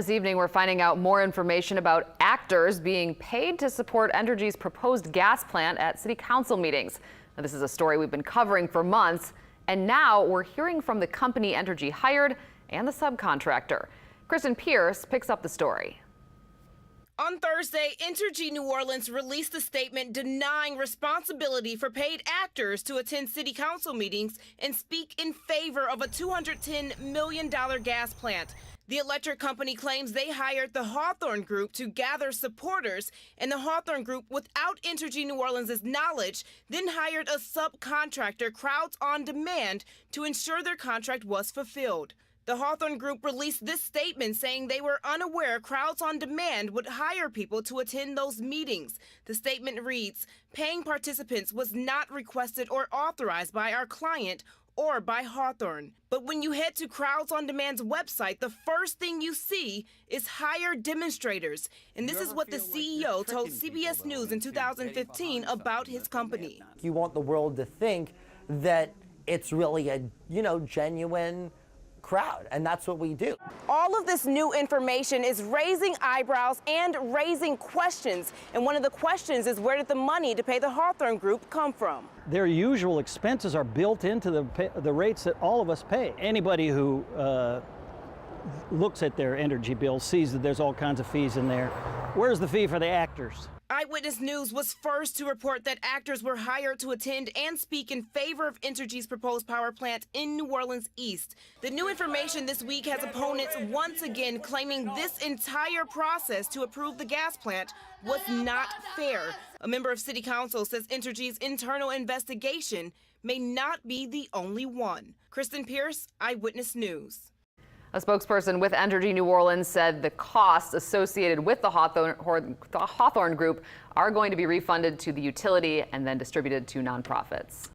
This evening, we're finding out more information about actors being paid to support Entergy's proposed gas plant at city council meetings. Now, this is a story we've been covering for months, and now we're hearing from the company Entergy hired and the subcontractor. Kristen Pierce picks up the story. On Thursday, Entergy New Orleans released a statement denying responsibility for paid actors to attend city council meetings and speak in favor of a $210 million gas plant. The electric company claims they hired the Hawthorn Group to gather supporters, and the Hawthorn Group, without Entergy New Orleans' knowledge, then hired a subcontractor, Crowds on Demand, to ensure their contract was fulfilled. The Hawthorn Group released this statement saying they were unaware Crowds on Demand would hire people to attend those meetings. The statement reads, "Paying participants was not requested or authorized by our client or by Hawthorn. But when you head to Crowds on Demand's website, the first thing you see is hire demonstrators." And this is what the CEO told CBS News in 2015 about his company. You want the world to think that it's really a, genuine crowd, and that's what we do. All of this new information is raising eyebrows and raising questions. And one of the questions is, where did the money to pay the Hawthorn Group come from? Their usual expenses are built into the rates that all of us pay. Anybody who looks at their energy bill sees that there's all kinds of fees in there. Where's the fee for the actors? Eyewitness News was first to report that actors were hired to attend and speak in favor of Entergy's proposed power plant in New Orleans East. The new information this week has opponents once again claiming this entire process to approve the gas plant was not fair. A member of City Council says Entergy's internal investigation may not be the only one. Kristen Pierce, Eyewitness News. A spokesperson with Entergy New Orleans said the costs associated with the Hawthorn Group are going to be refunded to the utility and then distributed to nonprofits.